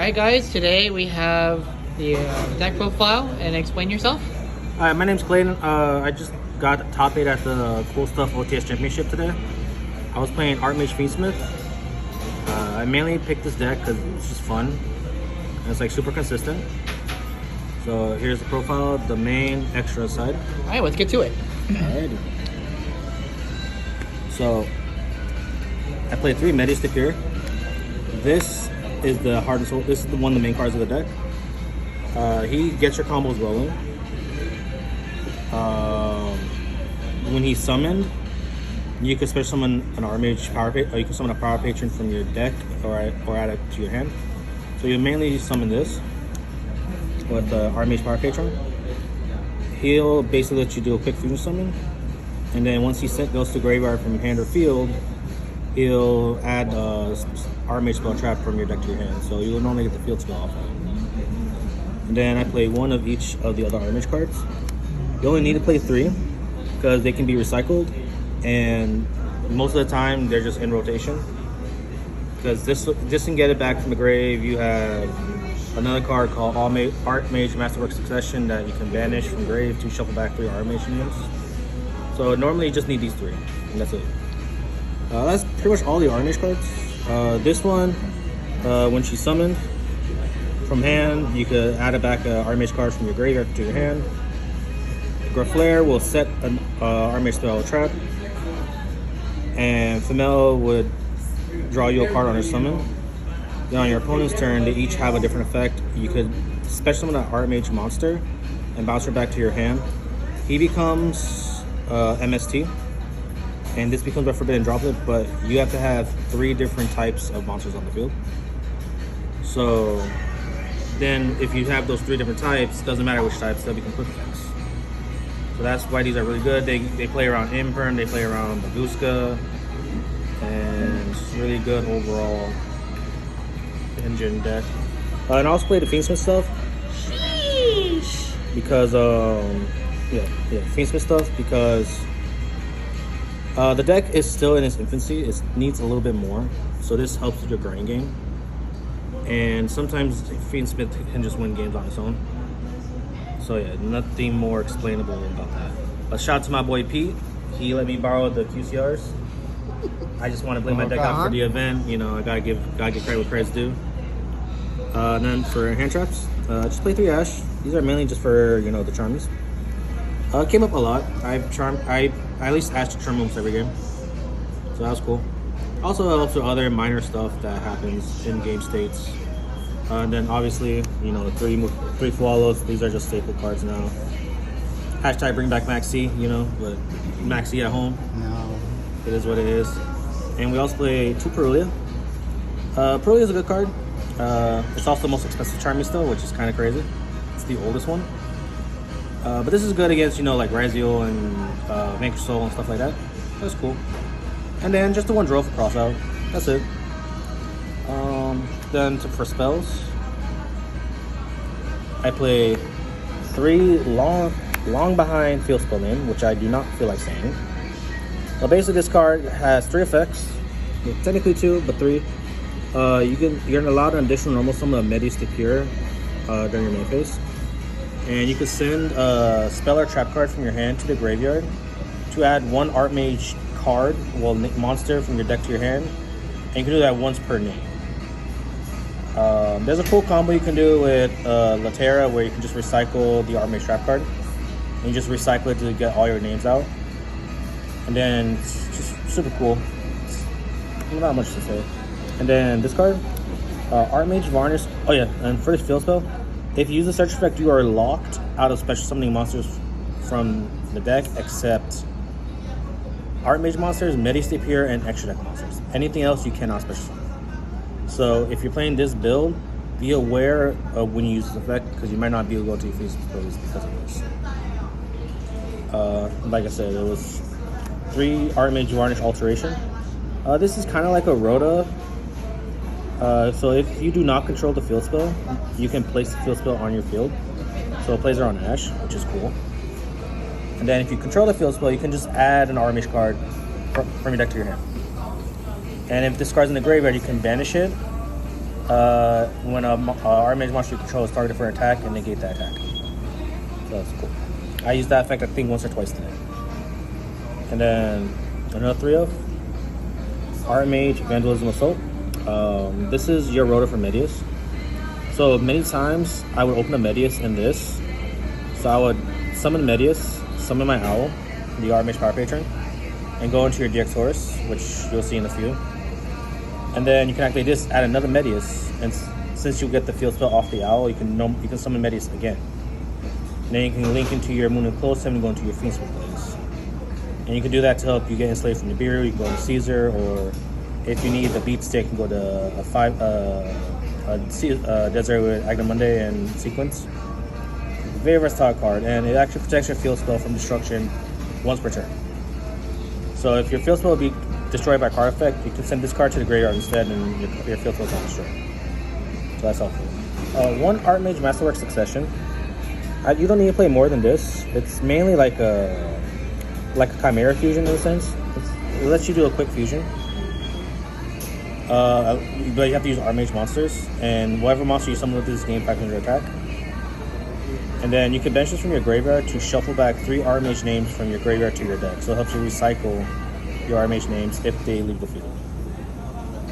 Alright guys, today we have the deck profile, and explain yourself. Hi, my name's Clayton. I just got top 8 at the CoolStuff OTS Championship today. I was playing Artmage Fiendsmith. I mainly picked this deck because it's just fun. And it's like super consistent. So here's the profile, the main extra side. Alright, let's get to it. Alrighty. So I played 3 Medistip here. This is the hardest. This is the one of the main cards of the deck. He gets your combos rolling. When he's summoned, you can special summon an Artmage power patron, or you can summon a power patron from your deck, or add it to your hand. So you mainly summon this with the Artmage power patron. He'll basically let you do a quick fusion summon, and then once he goes to graveyard from hand or field, he'll add Artmage spell trap from your deck to your hand. So you'll normally get the field spell off. And then I play 1 of each of the other Artmage cards. You only need to play 3 because they can be recycled, and most of the time they're just in rotation. Because this can get it back from the grave. You have another card called Artmage Masterwork Succession that you can banish from grave to shuffle back 3 Artmage units. So normally you just need these 3, and that's it. That's pretty much all the Artmage cards. This one, when she's summoned from hand, you could add it back an Artmage card from your graveyard to your hand. Graflair will set an Artmage spell trap, and Femel would draw you a card on her summon. Then on your opponent's turn, they each have a different effect. You could special summon an Artmage monster and bounce her back to your hand. He becomes MST, and this becomes a Forbidden Droplet, but you have to have 3 different types of monsters on the field. So then if you have those 3 different types, doesn't matter which types, they'll become quick effects. So that's why these are really good. They play around Imperm, they play around Baguska, and it's really good overall engine deck. And I also play the Fiendsmith stuff. Sheesh. Because Fiendsmith stuff because the deck is still in its infancy. It needs a little bit more. So this helps with your grind game. And sometimes Fiendsmith can just win games on its own. So yeah, nothing more explainable about that. But shout out to my boy Pete. He let me borrow the QCRs. I just want to play my deck out for the event. You know, I gotta give credit where credit's due. And then for hand traps, just play 3 Ash. These are mainly just for the charmies. Came up a lot. I at least Ash to charm almost every game, so that was cool. Also helps with other minor stuff that happens in game states. And then obviously, 3 Flawless. These are just staple cards now. Hashtag bring back Maxi, but Maxi at home. No. It is what it is. And we also play 2 Perulia. Perulia is a good card. It's also the most expensive Charmy still, which is kind of crazy. It's the oldest one. But this is good against, like Razio and Vanquish Soul and stuff like that. That's cool. And then just the 1 draw for cross out. That's it. Then for spells, I play 3 long behind field spell name, which I do not feel like saying. So basically, this card has 3 effects. Well, technically 2, but 3. You're allowed an additional normal summon of Medistip here during your main phase, and you can send a spell or trap card from your hand to the graveyard to add 1 Artmage card, monster from your deck to your hand, and you can do that once per name. There's a cool combo you can do with Latera where you can just recycle the Artmage trap card, and you just recycle it to get all your names out, and then it's just super cool. Not much to say. And then this card, Artmage Varnish. Oh yeah, and for the field spell, if you use the search effect, you are locked out of special summoning monsters from the deck, except Artmage monsters, Medistip here, and extra deck monsters. Anything else you cannot special summon. So if you're playing this build, be aware of when you use this effect, because you might not be able to go to your field spells because of this. Like I said, it was 3 Artmage Varnish alteration. This is kind of like a Rhoda. So if you do not control the field spell, you can place the field spell on your field. So it plays her on Ash, which is cool. And then if you control the field spell, you can just add an Artmage card from your deck to your hand. And if this card's in the graveyard, you can banish it when a Artmage monster you control is targeted for an attack and negate that attack. So that's cool. I used that effect I think once or twice today. And then another 3-of Artmage Vandalism Assault. This is your rotor for Medius. So many times I would open a Medius in this. So I would summon Medius, summon my Owl, the Artmage Power Patron, and go into your DX Horus, which you'll see in a few. And then you can activate this, add another Medius, and since you get the field spell off the Owl, you can summon Medius again. And then you can link into your Moon and Close and go into your Fiendsmith Blaze. And you can do that to help you get enslaved from Nibiru. You can go to Caesar, or if you need the beat stick, you can go to Desert with Agnamunde and Sequence. Very versatile card, and it actually protects your field spell from destruction once per turn. So if your field spell will be destroyed by card effect, you can send this card to the graveyard instead, and your field spell is not destroyed. So that's helpful. One Artmage Masterwork Succession. You don't need to play more than this. It's mainly like a Chimera fusion in a sense. It lets you do a quick fusion. But you have to use Artmage monsters, and whatever monster you summon with this gain 500 attack. And then you can bench this from your graveyard to shuffle back 3 Artmage names from your graveyard to your deck. So it helps you recycle your Artmage names if they leave the field.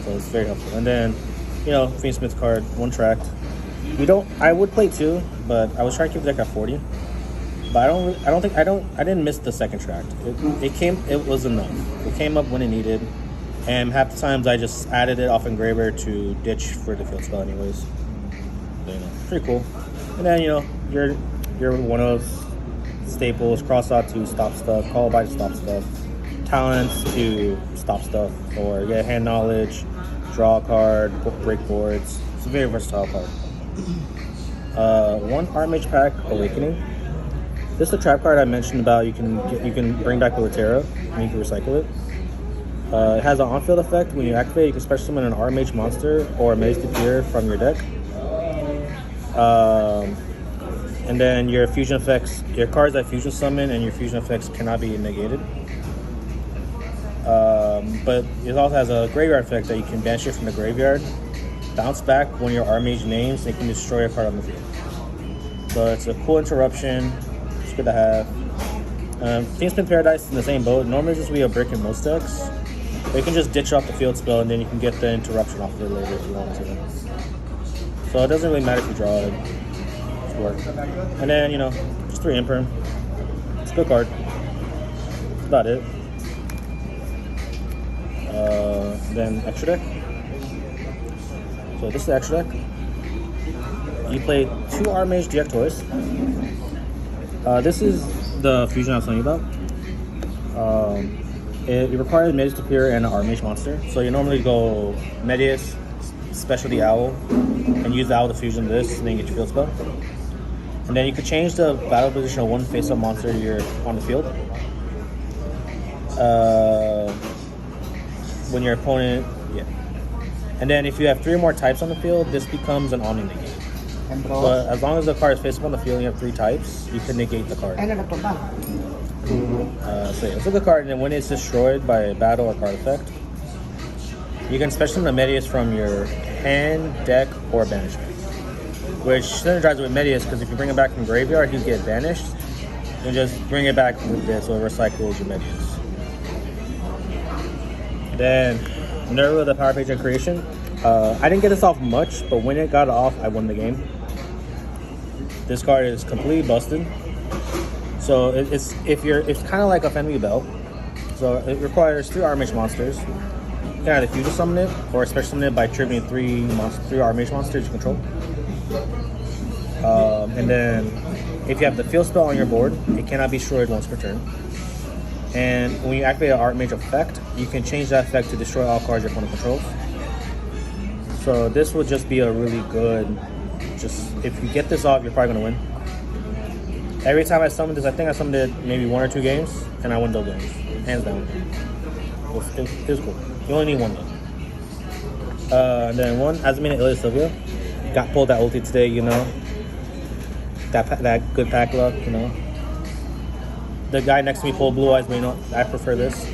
So it's very helpful. And then, Fiendsmith card, 1 tracked. I would play 2, but I was trying to keep the deck at 40. But I didn't miss the second track. It was enough. It came up when it needed. And half the times I just added it off Engraver to ditch for the field spell anyways. So, pretty cool. And then, your one of staples, cross out to stop stuff, call by to stop stuff, talents to stop stuff, or get hand knowledge, draw a card, break boards. It's a very versatile card. One Artmage Pack Awakening. This is the trap card I mentioned about. You can bring back the Laterra and you can recycle it. It has an on-field effect. When you activate, you can special summon an Artmage monster or a Maze Depeer from your deck. And then your fusion effects, your cards that fusion summon and your fusion effects cannot be negated. But it also has a graveyard effect that you can banish it from the graveyard, bounce back one of your Artmage names, and you can destroy a card on the field. So it's a cool interruption. It's good to have. Fiendsmith Paradise is in the same boat. Normally this would be a brick in most decks. But you can just ditch off the field spell and then you can get the interruption off of it later if you want to. So it doesn't really matter if you draw it. It's work. And then, just 3 Imperm. It's a good card. That's about it. Then extra deck. So this is the extra deck. You play 2 Artmage DX Toys. This is the fusion I was telling you about. It requires Medius Depeer and an Artmage monster. So you normally go Medius, Specialty Owl, and use the Owl to fusion this, and then you get your field spell. And then you could change the battle position of 1 face-up monster you're on the field. When your opponent, And then if you have 3 or more types on the field, this becomes an Omni negate. But as long as the card is face up on the field and you have 3 types, you can negate the card. So it's a good card, and then when it's destroyed by a battle or card effect, you can special summon a Medius from your hand, deck, or banishment. Which synergizes with Medius, because if you bring it back from graveyard, he'll get banished. And just bring it back with this, so it recycles your Medius. Then, Nerva, the Power Patron Creation. I didn't get this off much, but when it got off, I won the game. This card is completely busted. So it's kind of like a Fenrir Bell. So it requires 3 Artmage monsters. You can either fusion summon it or special summon it by triggering 3 Artmage monsters you control. And then if you have the field spell on your board, it cannot be destroyed once per turn. And when you activate an Artmage effect, you can change that effect to destroy all cards your opponent controls. So this will just be a really good, if you get this off, you're probably going to win. Every time I summoned this, I think I summoned it maybe 1 or 2 games, and I won those games, hands down. It was cool. You only need 1 though. And then 1, Azamina Ilya Sylvia. Got pulled that ulti today, That good pack luck, The guy next to me pulled Blue Eyes, but I prefer this.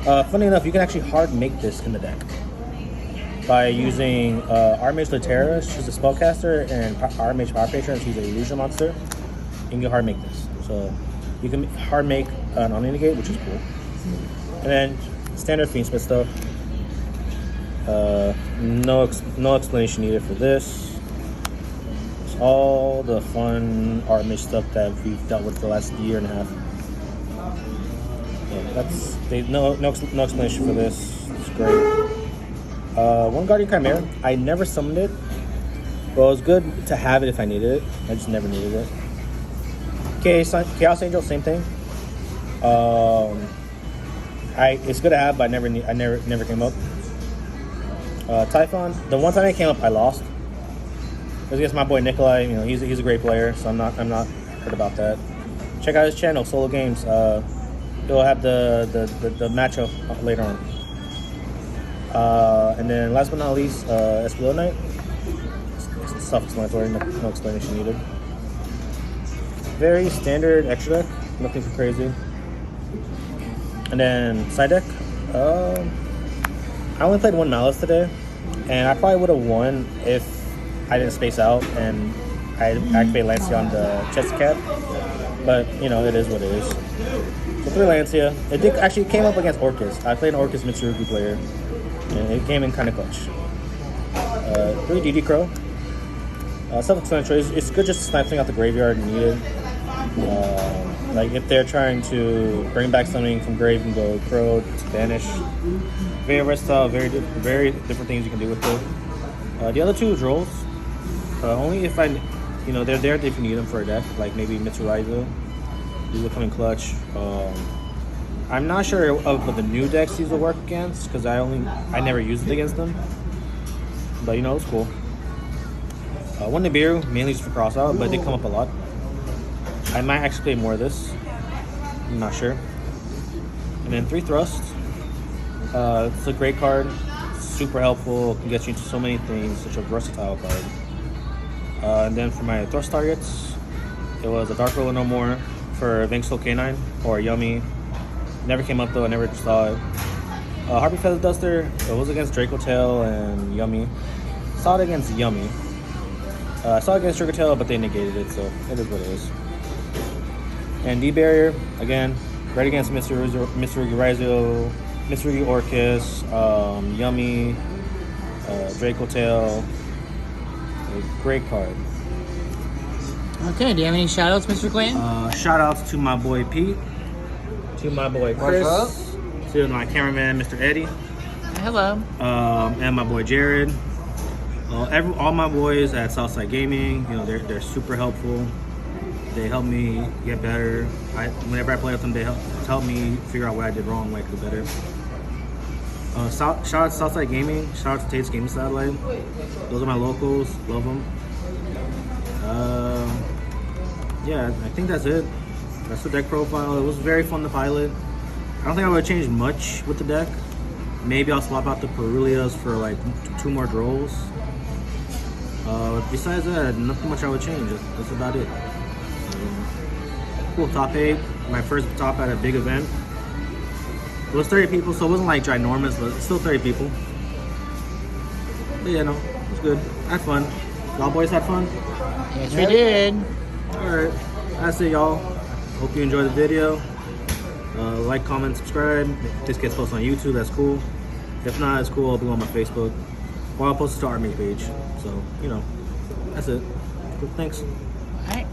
Funny enough, you can actually hard make this in the deck. by using Artmage Latera. She's a spellcaster, and Artmage Power Patron. She's an illusion monster. You can hard make this. So you can hard make an Omni-Negate, which is cool. And then standard Fiendsmith stuff. No explanation needed for this. It's all the fun Artmage stuff that we've dealt with for the last year and a half. Yeah, no explanation for this. It's great. One Guardian Chimera. I never summoned it. Well, it was good to have it if I needed it. I just never needed it. Chaos Angel, same thing. It's good to have, but I never came up. Typhon, the one time it came up, I lost. It was against my boy Nikolai. You know, he's a great player, so I'm not hurt about that. Check out his channel, Solo Games. He'll have the matchup later on. And then last but not least, SPO Knight. It's self-explanatory, no explanation needed. Very standard extra deck, nothing too crazy. And then side deck. I only played one Malice today, and I probably would have won if I didn't space out and I activated Lancia on the chest cap. But you know, it is what it is. So 3 Lancia. It came up against Orcus. I played an Orcus Mitsurugi player, and it came in kind of clutch. 3 DD Crow. Self-explanatory. It's good just to snipe something out the graveyard and needed. Like if they're trying to bring back something from grave and go Crow to banish. Very versatile, very different things you can do with it. The other 2 Drolls, only if they're there if you need them for a deck, like maybe Mitsuraizo. These will come in clutch. I'm not sure of the new decks these will work against because I never used it against them. But you know, it's cool. One Nibiru, mainly just for cross out, but it did come up a lot. I might actually play more of this. I'm not sure. And then 3 Thrusts. It's a great card. Super helpful. Can get you into so many things. Such a versatile card. And then for my thrust targets, it was a Dark Roller No More for Vinksoul K9 or Yummy. Never came up though. I never saw it. Harpy Feather Duster. It was against Draco Tail and Yummy. Saw it against Yummy. I saw it against Draco Tail, but they negated it, so it is what it is. And D-Barrier, again, right against Mitsurugi Raizo, Mitsurugi Orcus, Yummy, Draco Tail. A great card. Okay, do you have any shoutouts, Mr. Clayton? Shoutouts to my boy Pete, to my boy Chris, to my cameraman Mr. Eddie. Hello. And my boy Jared. All my boys at Southside Gaming, you know, they're super helpful. They help me get better. Whenever I play with them, they help me figure out what I did wrong, what I could do better. Shout out to Southside Gaming. Shout out to Tate's Gaming Satellite. Those are my locals. Love them. Yeah, I think that's it. That's the deck profile. It was very fun to pilot. I don't think I would change much with the deck. Maybe I'll swap out the Perulias for like 2 more Drolls. Besides that, nothing much I would change. That's about it. Cool top 8. My first top at a big event. It was 30 people, so it wasn't like ginormous, but still 30 people. But yeah, no, it was good. I had fun. Y'all boys had fun? Yes, we did. Alright, that's it, y'all. Hope you enjoyed the video. Like, comment, subscribe. If this gets posted on YouTube, that's cool. If not, it's cool. I'll be on my Facebook. Or I'll post it to our Artmage page. So, you know, that's it. Cool, thanks. All right.